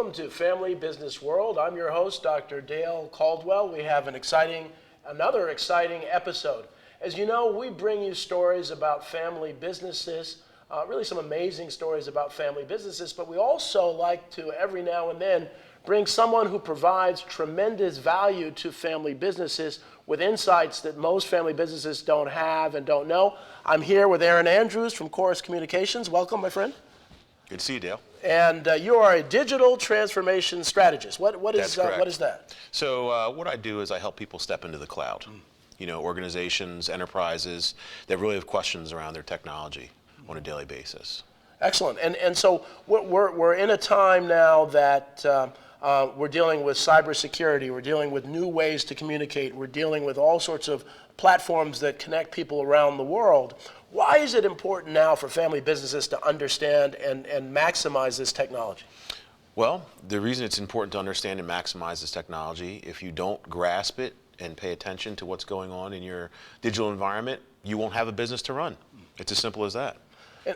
welcome to Family Business World. I'm your host, Dr. Dale Caldwell. We have another exciting episode. As you know, we bring you stories about family businesses, really some amazing stories about family businesses, but we also like to, every now and then, bring someone who provides tremendous value to family businesses with insights that most family businesses don't have and don't know. I'm here with Aaron Andrews from Telecommunications. Welcome, my friend. Good to see you, Dale. And you are a digital transformation strategist. What is that? So what I do is I help people step into the cloud. You know, organizations, enterprises that really have questions around their technology on a daily basis. Excellent. And so we're in a time now that we're dealing with cybersecurity. We're dealing with new ways to communicate. We're dealing with all sorts of platforms that connect people around the world. Why is it important now for family businesses to understand and maximize this technology? Well, the reason it's important to understand and maximize this technology, if you don't grasp it and pay attention to what's going on in your digital environment, you won't have a business to run. It's as simple as that.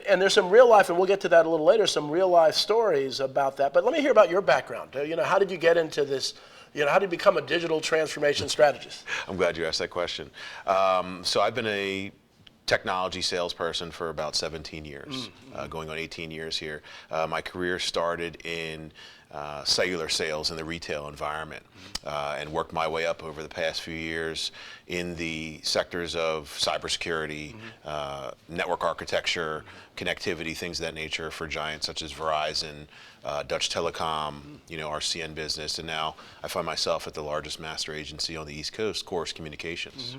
And there's some real life, and we'll get to that a little later, some real life stories about that. But let me hear about your background. How did you get into this? How did you become a digital transformation strategist? I'm glad you asked that question. So I've been a technology salesperson for about 17 years, going on 18 years here. My career started in cellular sales in the retail environment and worked my way up over the past few years in the sectors of cybersecurity, network architecture, connectivity, things of that nature for giants such as Verizon, Dutch Telecom, our CN business, and now I find myself at the largest master agency on the East Coast, Telecommunications.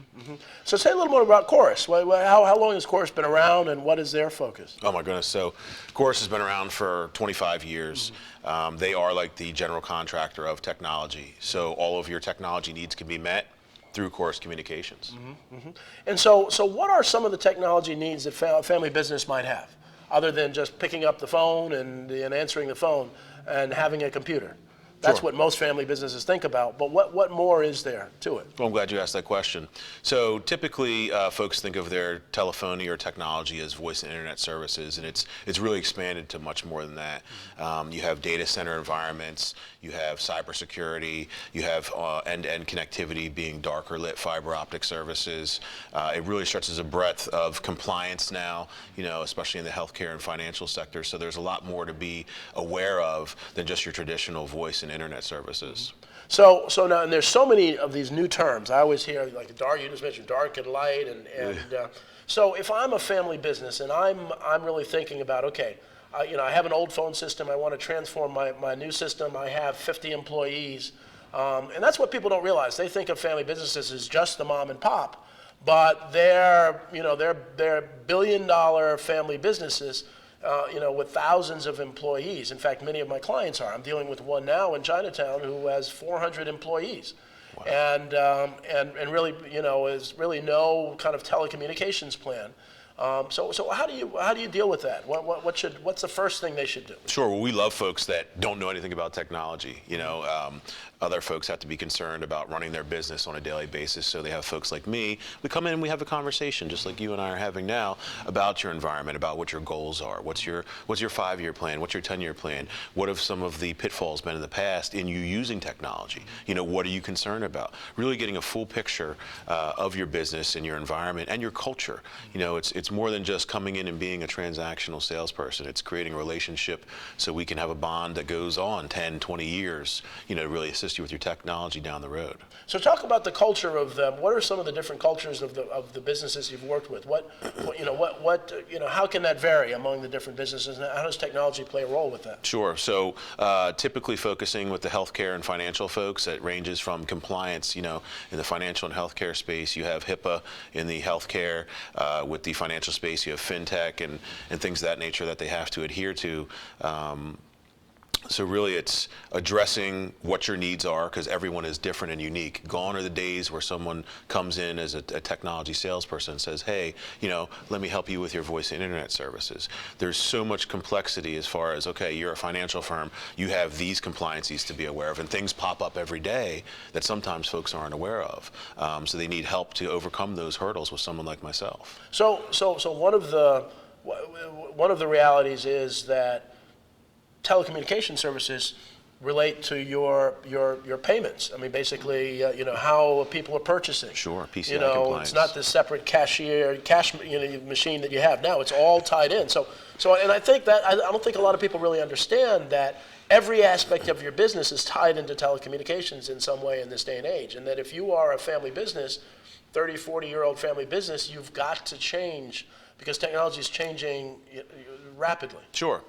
So say a little more about Chorus. How long has Chorus been around, and what is their focus? Oh my goodness, so Chorus has been around for 25 years. They are like the general contractor of technology, so all of your technology needs can be met through Chorus Communications. And so what are some of the technology needs that family business might have, other than just picking up the phone and answering the phone and having a computer? That's what most family businesses think about, but what more is there to it? Well, I'm glad you asked that question. So typically folks think of their telephony or technology as voice and internet services, and it's really expanded to much more than that. You have data center environments, you have cybersecurity, you have end-to-end connectivity being darker lit fiber optic services. It really stretches a breadth of compliance now, especially in the healthcare and financial sector. So there's a lot more to be aware of than just your traditional voice and internet services. So now, and there's so many of these new terms. I always hear, like dark, you just mentioned dark and light, so if I'm a family business and I'm really thinking about, okay, I have an old phone system, I want to transform my new system, I have 50 employees, and that's what people don't realize. They think of family businesses as just the mom and pop, but they're billion-dollar family businesses, with thousands of employees. In fact, many of my clients are. I'm dealing with one now in Chinatown who has 400 employees. Wow. And really, is really no kind of telecommunications plan. So how do you deal with that? What's the first thing they should do? Sure. Well, we love folks that don't know anything about technology. Other folks have to be concerned about running their business on a daily basis. So they have folks like me. We come in and we have a conversation, just like you and I are having now, about your environment, about what your goals are. What's your 5-year plan? What's your 10-year plan? What have some of the pitfalls been in the past in you using technology? What are you concerned about? Really getting a full picture of your business and your environment and your culture. It's more than just coming in and being a transactional salesperson. It's creating a relationship so we can have a bond that goes on 10, 20 years, to really assist you with your technology down the road. So talk about the culture of them. What are some of the different cultures of the businesses you've worked with? How can that vary among the different businesses, and how does technology play a role with that? Sure. So typically focusing with the healthcare and financial folks, it ranges from compliance. In the financial and healthcare space, you have HIPAA. In the healthcare, with the financial space, you have fintech and things of that nature that they have to adhere to. So really it's addressing what your needs are, because everyone is different and unique. Gone are the days where someone comes in as a technology salesperson and says, hey, let me help you with your voice and internet services. There's so much complexity as far as, okay, you're a financial firm, you have these compliances to be aware of, and things pop up every day that sometimes folks aren't aware of. So they need help to overcome those hurdles with someone like myself. So one of the realities is that telecommunication services relate to your payments. I mean, basically, how people are purchasing. Sure, PCI You know, compliance. it's not this separate cash machine that you have now. It's all tied in. So, and I think that I don't think a lot of people really understand that every aspect of your business is tied into telecommunications in some way in this day and age, and that if you are a family business, 30, 40-year-old family business, you've got to change because technology is changing rapidly. Sure.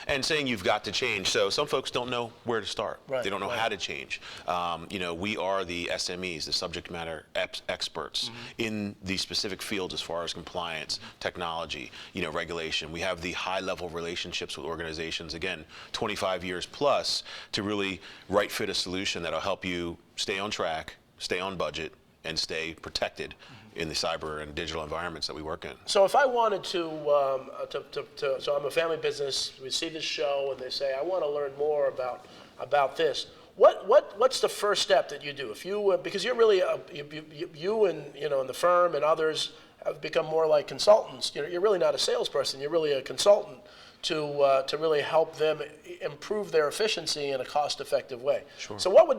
And saying you've got to change. So some folks don't know where to start. Right, They don't know how to change. We are the SMEs, the subject matter experts in the specific fields as far as compliance, technology, regulation. We have the high-level relationships with organizations, again, 25 years plus, to really right fit a solution that'll help you stay on track, stay on budget, and stay protected in the cyber and digital environments that we work in. So if I wanted so I'm a family business, we see this show and they say, I want to learn more about this. What's the first step that you do? If you, because you're really, you and, and the firm and others have become more like consultants. You're really not a salesperson, you're really a consultant to really help them improve their efficiency in a cost-effective way. Sure. So what would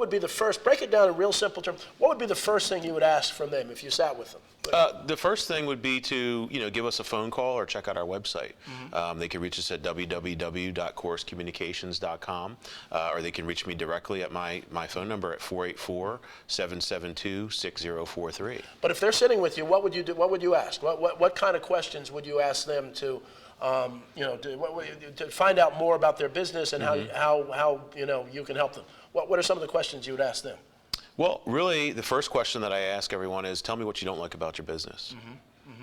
be the first, break it down in real simple terms, what would be the first thing you would ask from them if you sat with them? The first thing would be to give us a phone call or check out our website. They can reach us at www.courseCommunications.com, or they can reach me directly at my phone number at 484-772-6043. But if they're sitting with you, what would you do? What would you ask? What kind of questions would you ask them to find out more about their business and how you can help them? What are some of the questions you would ask them? Well, really, the first question that I ask everyone is, tell me what you don't like about your business.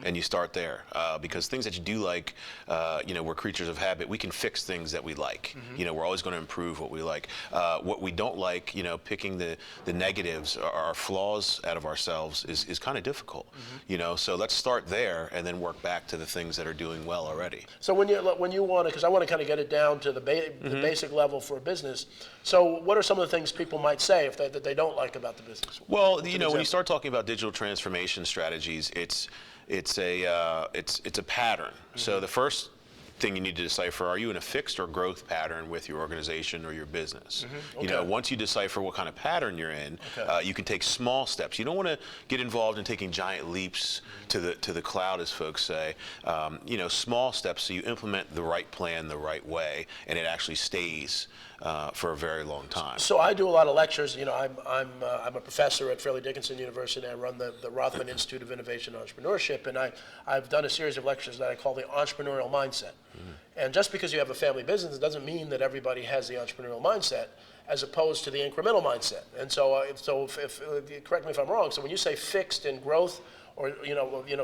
And you start there, because things that you do like, we're creatures of habit. We can fix things that we like. We're always going to improve what we like. What we don't like, picking the negatives, our flaws out of ourselves is kind of difficult. So let's start there and then work back to the things that are doing well already. So when you want to, because I want to kind of get it down to the basic level for a business. So what are some of the things people might say that they don't like about the business? Well, when you start talking about digital transformation strategies, it's a pattern. So the first thing you need to decipher, are you in a fixed or growth pattern with your organization or your business? Okay. Once you decipher what kind of pattern you're in, you can take small steps. You don't want to get involved in taking giant leaps to the cloud, as folks say. Small steps so you implement the right plan the right way, and it actually stays for a very long time. So I do a lot of lectures. I'm a professor at Fairleigh Dickinson University. I run the Rothman Institute of Innovation and Entrepreneurship, and I've done a series of lectures that I call the Entrepreneurial Mindset. And just because you have a family business, it doesn't mean that everybody has the entrepreneurial mindset, as opposed to the incremental mindset. And so, if correct me if I'm wrong. So when you say fixed and growth, or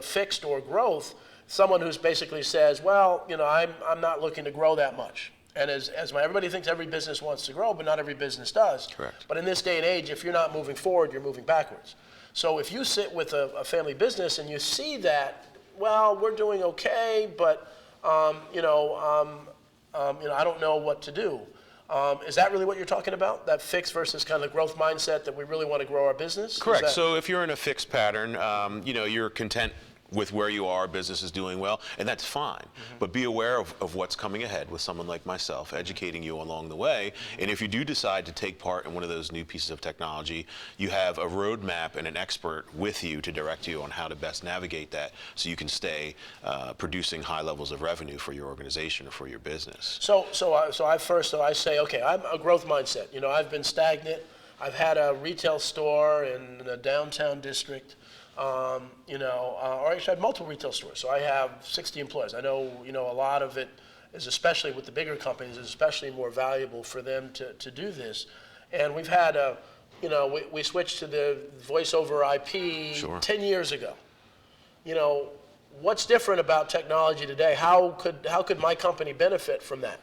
fixed or growth, someone who's basically says, well, I'm not looking to grow that much. And everybody thinks every business wants to grow, but not every business does. Correct. But in this day and age, if you're not moving forward, you're moving backwards. So if you sit with a family business and you see that, well, we're doing okay, but I don't know what to do. Is that really what you're talking about? That fixed versus kind of growth mindset that we really want to grow our business? Correct. So if you're in a fixed pattern, you're content with where you are, business is doing well, and that's fine. But be aware of what's coming ahead with someone like myself, educating you along the way. And if you do decide to take part in one of those new pieces of technology, you have a roadmap and an expert with you to direct you on how to best navigate that, so you can stay producing high levels of revenue for your organization or for your business. So I say, okay, I'm a growth mindset. I've been stagnant. I've had a retail store in the downtown district. Or actually I have multiple retail stores. So I have 60 employees. I know, a lot of it is, especially with the bigger companies, is especially more valuable for them to do this. And we've had we switched to the voice over IP 10 years ago. What's different about technology today? How could my company benefit from that?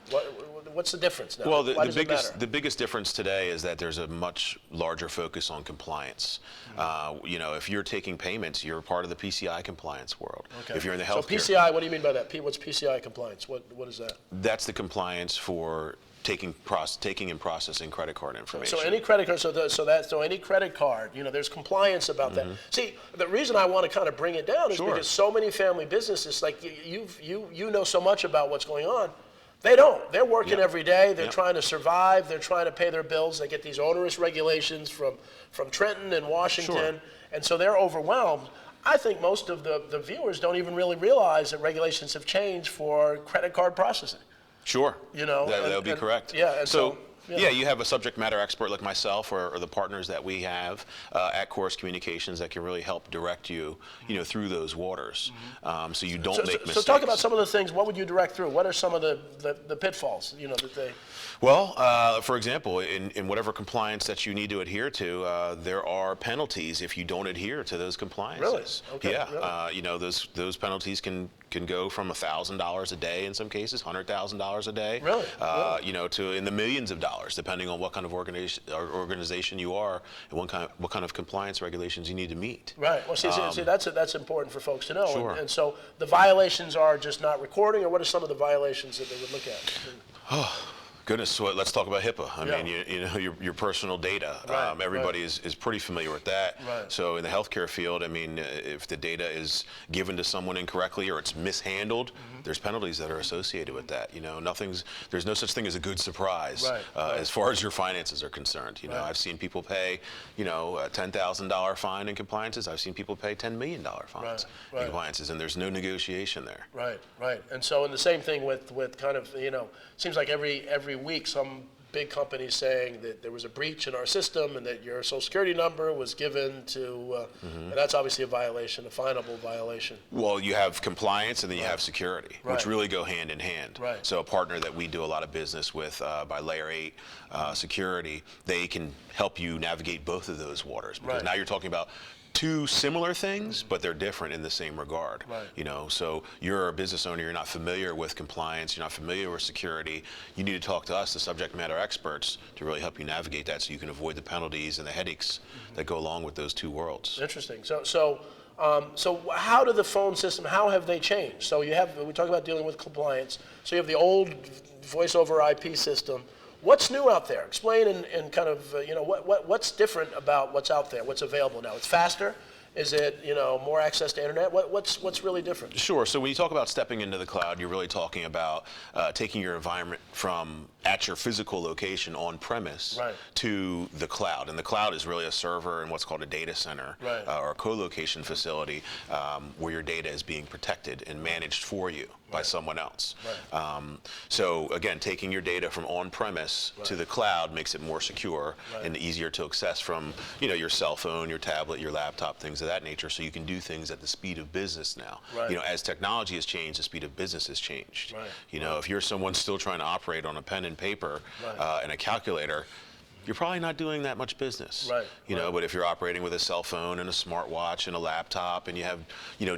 What's the difference now? Well, Why does it matter? the biggest difference today is that there's a much larger focus on compliance. If you're taking payments, you're part of the PCI compliance world. Okay. If you're in the healthcare, so PCI, what do you mean by that? What's PCI compliance? What is that? That's the compliance for taking and processing credit card information. So any credit card, so any credit card, there's compliance about that. See, the reason I want to kind of bring it down is because so many family businesses, like you know so much about what's going on. They don't. They're working Yeah. every day. They're Yeah. trying to survive. They're trying to pay their bills. They get these onerous regulations from Trenton and Washington, Sure. and so they're overwhelmed. I think most of the viewers don't even really realize that regulations have changed for credit card processing. Sure. You know, that would be correct. Yeah. And so yeah. you have a subject matter expert like myself or the partners that we have at Course Communications that can really help direct you, through those waters, so you don't make mistakes. So talk about some of the things. What would you direct through? What are some of the pitfalls, that they... Well, for example, in whatever compliance that you need to adhere to, there are penalties if you don't adhere to those compliances. Really? Okay. Yeah. Really? Those penalties can go from $1,000 a day in some cases, $100,000 a day. Really? To in the millions of dollars, depending on what kind of organization you are and what kind of compliance regulations you need to meet. Right. Well, see, that's important for folks to know. Sure. And so the violations are just not recording, or what are some of the violations that they would look at? Goodness, so let's talk about HIPAA. I Yeah. mean, your personal data. Right, Everybody is pretty familiar with that. Right. So in the healthcare field, I mean, if the data is given to someone incorrectly or it's mishandled, there's penalties that are associated with that. There's no such thing as a good surprise Right. as far as your finances are concerned. Right. I've seen people pay, a $10,000 fine in compliances. I've seen people pay $10 million fines Right. in compliances, and there's no negotiation there. Right. And so, and the same thing with kind of, seems like every week some big company saying that there was a breach in our system and that your social security number was given to, and that's obviously a violation, a finable violation. Well, you have compliance and then you have security, which really go hand in hand. Right. So a partner that we do a lot of business with by Layer 8 Security, they can help you navigate both of those waters. Because now you're talking about two similar things, but they're different in the same regard. Right. So you're a business owner, you're not familiar with compliance, you're not familiar with security. You need to talk to us, the subject matter experts, to really help you navigate that so you can avoid the penalties and the headaches that go along with those two worlds. Interesting. So how do the phone system, how have they changed? So we talk about dealing with compliance. So you have the old voice over IP system. What's new out there? Explain and kind of, what's different about what's out there, what's available now? It's faster? Is it, more access to internet? What's really different? Sure. So when you talk about stepping into the cloud, you're really talking about taking your environment from at your physical location on premise to the cloud. And the cloud is really a server and what's called a data center or a co-location facility where your data is being protected and managed for you by someone else. So again, taking your data from on-premise to the cloud makes it more secure and easier to access from your cell phone, your tablet, your laptop, things of that nature, so you can do things at the speed of business now. As technology has changed, the speed of business has changed. If you're someone still trying to operate on a pen and paper and a calculator, you're probably not doing that much business. But if you're operating with a cell phone and a smartwatch and a laptop and you have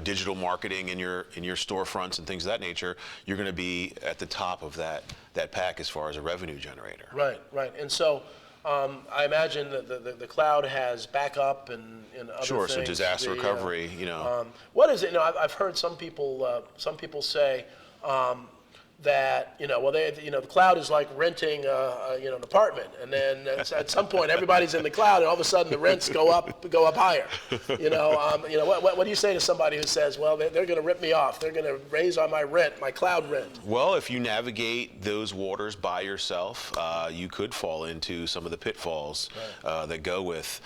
digital marketing in your storefronts and things of that nature, you're going to be at the top of that pack as far as a revenue generator. Right. And so I imagine that the cloud has backup and other Sure. things. So disaster recovery. What is it? I've heard some people say that the cloud is like renting an apartment, and then at some point everybody's in the cloud, and all of a sudden the rents go up higher. What do you say to somebody who says, well, they're going to rip me off, they're going to raise on my rent, my cloud rent? Well, if you navigate those waters by yourself, you could fall into some of the pitfalls that go with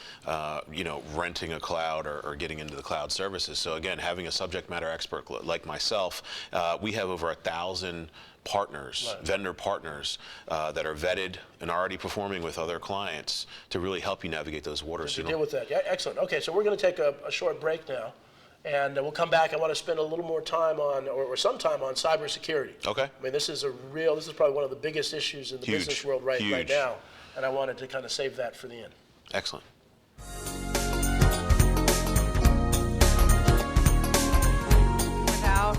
renting a cloud or getting into the cloud services. So again, having a subject matter expert like myself, we have over 1,000 partners, vendor partners that are vetted and already performing with other clients to really help you navigate those waters. To deal with that. Yeah, excellent. Okay, so we're going to take a short break now, and we'll come back. I want to spend a little more time on, or some time on, cybersecurity. Okay. I mean, this is probably one of the biggest issues in the business world right now, and I wanted to kind of save that for the end. Excellent. Without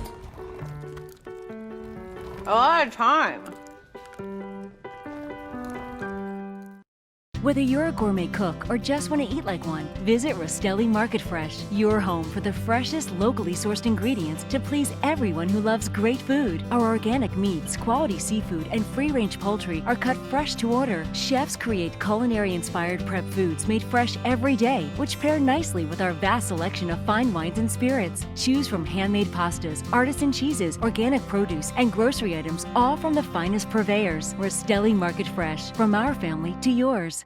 a lot of time. Whether you're a gourmet cook or just want to eat like one, visit Rostelli Market Fresh, your home for the freshest, locally sourced ingredients to please everyone who loves great food. Our organic meats, quality seafood, and free-range poultry are cut fresh to order. Chefs create culinary-inspired prep foods made fresh every day, which pair nicely with our vast selection of fine wines and spirits. Choose from handmade pastas, artisan cheeses, organic produce, and grocery items, all from the finest purveyors. Rostelli Market Fresh, from our family to yours.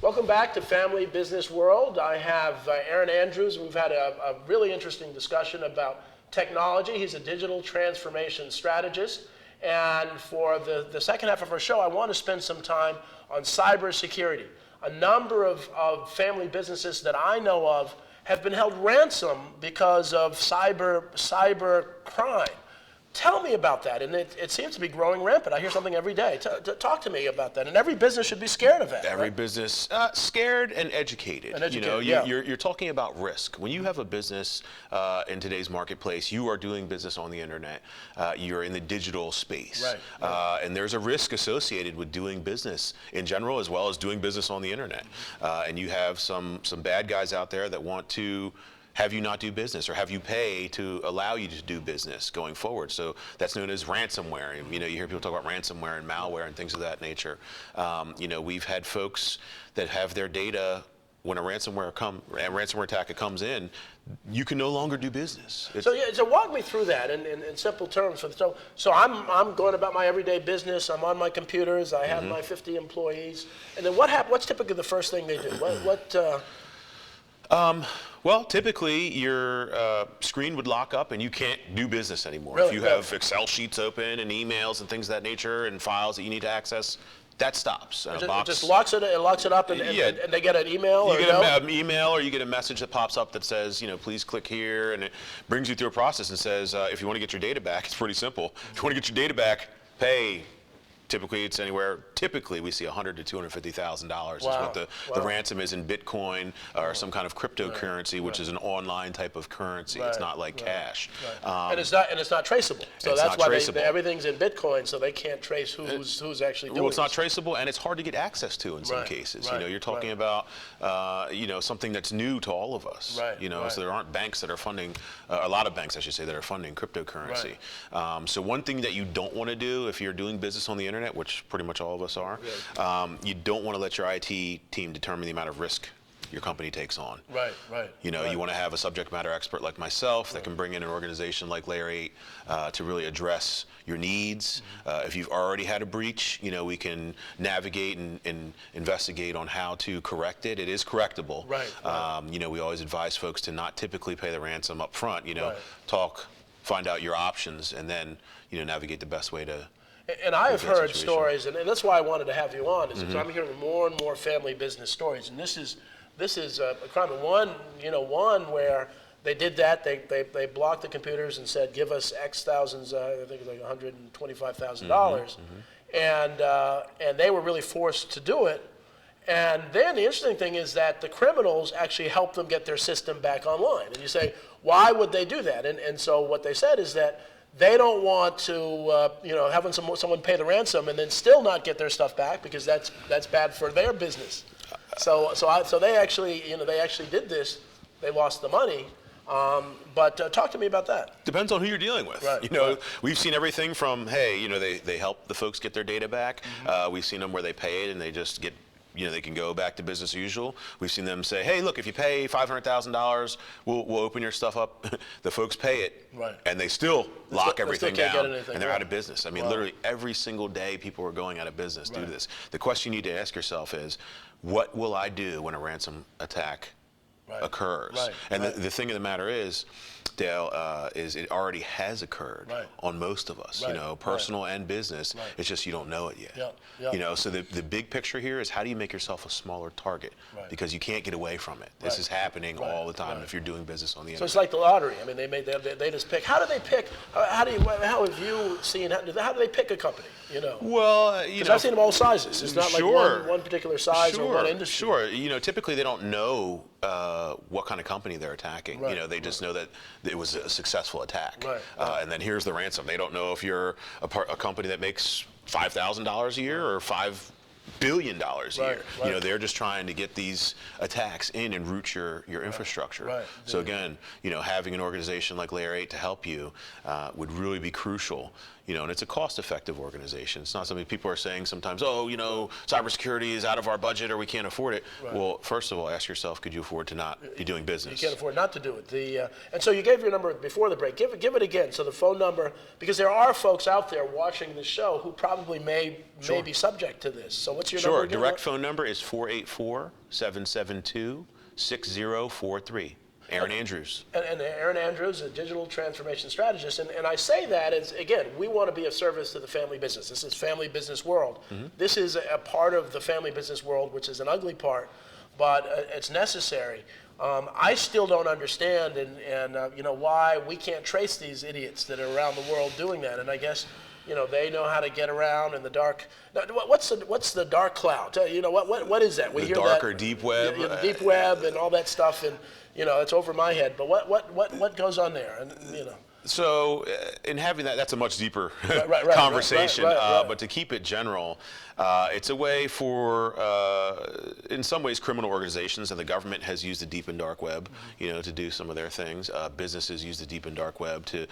Welcome back to Family Business World. I have Aaron Andrews. We've had a really interesting discussion about technology. He's a digital transformation strategist. And for the second half of our show, I want to spend some time on cybersecurity. A number of family businesses that I know of have been held ransom because of cyber crime. Tell me about that, and it seems to be growing rampant. I hear something every day. Talk to me about that, and every business should be scared of that. Every right? business, scared and educated. And educated, you know, yeah. you're talking about risk. When you have a business in today's marketplace, you are doing business on the internet. You're in the digital space, right. And there's a risk associated with doing business in general, as well as doing business on the internet. And you have some bad guys out there that want to have you not do business or have you pay to allow you to do business going forward. So that's known as ransomware. And, you hear people talk about ransomware and malware and things of that nature. We've had folks that have their data when a ransomware attack comes in, you can no longer do business. So walk me through that in simple terms. So I'm going about my everyday business. I'm on my computers. I have my 50 employees. And then what's typically the first thing they do? Well, typically your screen would lock up and you can't do business anymore. Really? If you have Excel sheets open and emails and things of that nature and files that you need to access, that stops. It just locks it up and they get an email? You get an email or you get a message that pops up that says, please click here, and it brings you through a process and says, if you want to get your data back, it's pretty simple. If you want to get your data back, pay. Typically, it's anywhere. Typically, we see $100,000 to $250,000 is what the ransom is in Bitcoin or some kind of cryptocurrency, which is an online type of currency. It's not like cash, and it's not traceable. So that's why everything's in Bitcoin, so they can't trace who's actually doing it. Well, it's not traceable, and it's hard to get access to in some cases. You're talking about something that's new to all of us. So there aren't banks that are funding a lot of banks, I should say, that are funding cryptocurrency. So one thing that you don't want to do if you're doing business on the internet, which pretty much all of us are, you don't want to let your IT team determine the amount of risk your company takes on. You want to have a subject matter expert like myself that can bring in an organization like Layer 8 to really address your needs. If you've already had a breach, we can navigate and investigate on how to correct it. It is correctable. We always advise folks to not typically pay the ransom up front. Find out your options, and then navigate the best way to. And I have heard stories, and that's why I wanted to have you on, is because I'm hearing more and more family business stories, and this is a crime. One where they did that, they blocked the computers and said, give us X thousands, I think it was like $125,000, and they were really forced to do it. And then the interesting thing is that the criminals actually helped them get their system back online. And you say, why would they do that? And so what they said is that they don't want to, having someone pay the ransom and then still not get their stuff back, because that's bad for their business. So they actually did this. They lost the money. But talk to me about that. Depends on who you're dealing with. We've seen everything from, they help the folks get their data back. We've seen them where they pay it and they just get. They can go back to business as usual. We've seen them say, hey, look, if you pay $500,000, we'll open your stuff up. The folks pay it, and they still lock everything down, and they're out of business. I mean, literally every single day people are going out of business due to this. The question you need to ask yourself is, what will I do when a ransom attack occurs? And the thing of the matter is, Dale, is it already has occurred on most of us, personal and business. It's just you don't know it yet. So the big picture here is, how do you make yourself a smaller target? Because you can't get away from it. This is happening all the time if you're doing business on the internet. So it's like the lottery. I mean, they just pick. How do they pick? How have you seen? How do they pick a company? Well, because I've seen them all sizes. It's not like one particular size or one industry. Typically they don't know what kind of company they're attacking. Right, You know, they just know that it was a successful attack. Right, And then here's the ransom. They don't know if you're a company that makes $5,000 a year or $5 billion a year. You know, they're just trying to get these attacks in and root your infrastructure. Right. So again, you know, having an organization like Layer 8 to help you would really be crucial. You know, and it's a cost-effective organization. It's not something people are saying sometimes, oh, you know, cybersecurity is out of our budget or we can't afford it. Right. Well, first of all, ask yourself, could you afford to not be doing business? You can't afford not to do it. And so you gave your number before the break. Give it again. So the phone number, because there are folks out there watching the show who probably may be subject to this. So what's your number again? Sure. Direct phone number is 484-772-6043. Aaron Andrews. And Aaron Andrews, a digital transformation strategist. And I say that as, again, we want to be of service to the family business. This is family business world. Mm-hmm. This is a part of the family business world, which is an ugly part, but it's necessary. I still don't understand you know, why we can't trace these idiots that are around the world doing that. And I guess, you know, they know how to get around in the dark. What's the dark cloud? You know, what is that? We hear dark that, or deep web. The deep web and all that stuff. And you know, it's over my head. But what goes on there? And you know. So, in having that's a much deeper conversation. But to keep it general, it's a way for, in some ways, criminal organizations, and the government has used the deep and dark web, you know, to do some of their things. Businesses use the deep and dark web to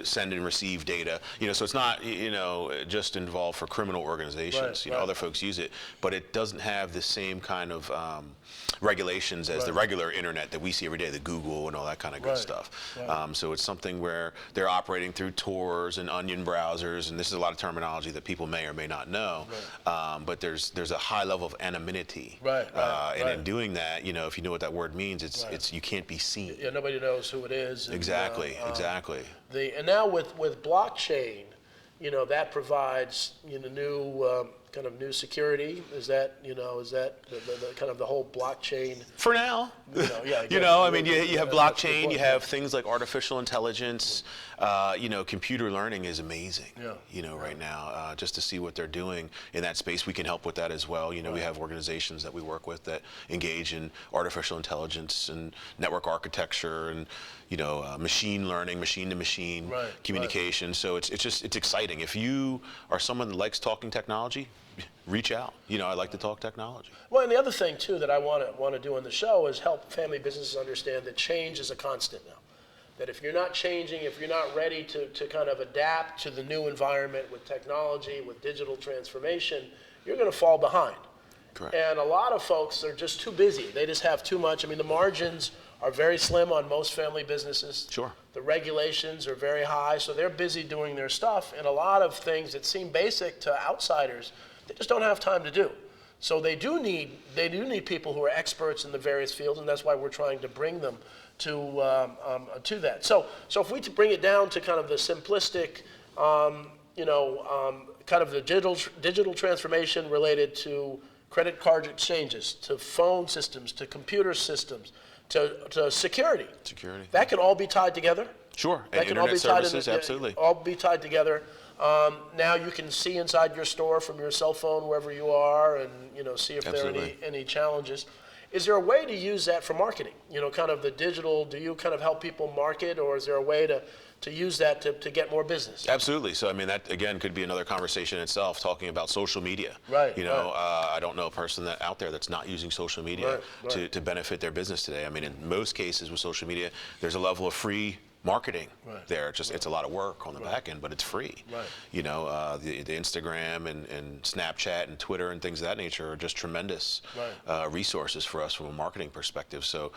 send and receive data. You know, so it's not, you know, just involved for criminal organizations. You know, other folks use it, but it doesn't have the same kind of regulations as the regular internet that we see every day, the Google and all that kind of good stuff. So it's something where they're operating through Tors and Onion browsers, and this is a lot of terminology that people may or may not know. But there's a high level of anonymity. And in doing that, you know, if you know what that word means, it's you can't be seen. Yeah, nobody knows who it is. And, exactly. And now with blockchain, you know, that provides, you know, new kind of new security. Is that the kind of the whole blockchain? For now, you know, I mean, you have blockchain, you have things like artificial intelligence. You know, computer learning is amazing. You know, right now, just to see what they're doing in that space, we can help with that as well. You know, we have organizations that we work with that engage in artificial intelligence and network architecture and, you know, machine learning, machine-to-machine communication. So it's exciting. If you are someone that likes talking technology, reach out. You know, I like to talk technology. Well, and the other thing too that I want to do on the show is help family businesses understand that change is a constant now. That if you're not changing, if you're not ready to kind of adapt to the new environment with technology, with digital transformation, you're going to fall behind. Correct. And a lot of folks are just too busy. They just have too much. I mean, the margins are very slim on most family businesses. Sure. The regulations are very high, so they're busy doing their stuff. And a lot of things that seem basic to outsiders, they just don't have time to do. So they do need people who are experts in the various fields, and that's why we're trying to bring them to that. So if we bring it down to kind of the simplistic, kind of the digital transformation related to credit card exchanges, to phone systems, to computer systems, to security. That can all be tied together. Sure, that and can internet all be services, tied in, absolutely. All be tied together. Now you can see inside your store from your cell phone wherever you are, and you know, see if there are any challenges. Is there a way to use that for marketing? You know, kind of the digital. Do you kind of help people market, or is there a way to use that to get more business? Absolutely. So I mean, that again could be another conversation in itself, talking about social media. Right. You know, I don't know a person out there that's not using social media to benefit their business today. I mean, in most cases with social media, there's a level of free marketing there. It's a lot of work on the back end, but it's free. You know, the Instagram and Snapchat and Twitter and things of that nature are just tremendous resources for us from a marketing perspective. So,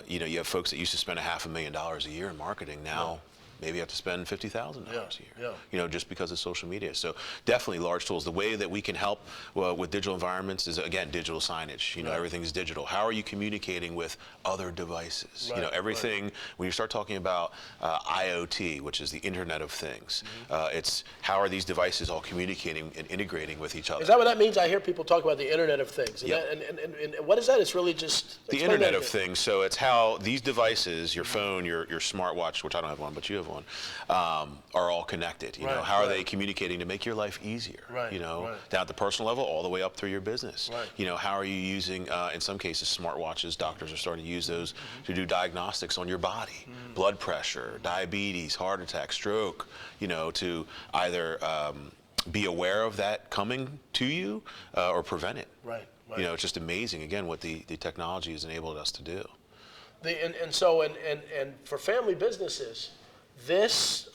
you know, you have folks that used to spend $500,000 a year in marketing now. Maybe you have to spend $50,000 a year, you know, just because of social media. So definitely large tools. The way that we can help with digital environments is, again, digital signage. You know, everything is digital. How are you communicating with other devices? You know, everything, when you start talking about IoT, which is the Internet of Things, it's how are these devices all communicating and integrating with each other? Is that what that means? I hear people talk about the Internet of Things. And what is that? It's really just... The Internet of Things. So it's how these devices, your phone, your smartwatch, which I don't have one, but you have live on, are all connected. You know, how are they communicating to make your life easier? You know, down at the personal level, all the way up through your business. You know, how are you using, in some cases, smartwatches? Doctors are starting to use those to do diagnostics on your body, blood pressure, diabetes, heart attack, stroke. You know, to either be aware of that coming to you or prevent it. You know, it's just amazing, again, what the technology has enabled us to do. And for family businesses, this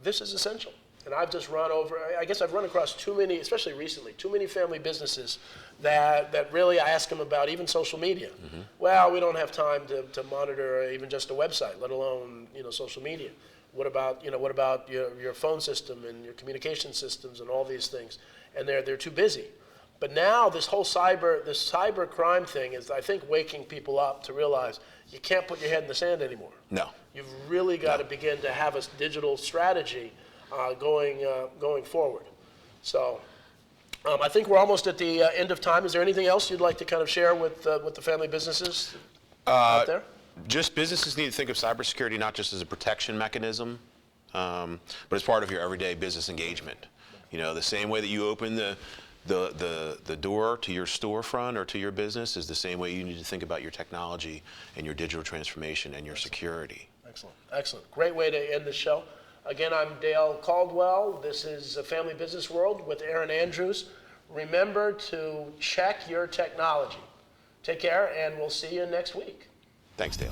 is essential. And I've just I guess I've run across too many, especially recently, too many family businesses that really I ask them about even social media. Well, we don't have time to monitor even just a website, let alone, you know, social media. What about your phone system and your communication systems and all these things? And they're too busy. But now this whole cyber crime thing is, I think, waking people up to realize you can't put your head in the sand anymore. No. You've really got to begin to have a digital strategy going forward. So I think we're almost at the end of time. Is there anything else you'd like to kind of share with the family businesses out there? Just businesses need to think of cybersecurity not just as a protection mechanism, but as part of your everyday business engagement. You know, the same way that you open the door to your storefront or to your business is the same way you need to think about your technology and your digital transformation and your security. Excellent. Great way to end the show. Again, I'm Dale Caldwell. This is Family Business World with Aaron Andrews. Remember to check your technology. Take care, and we'll see you next week. Thanks, Dale.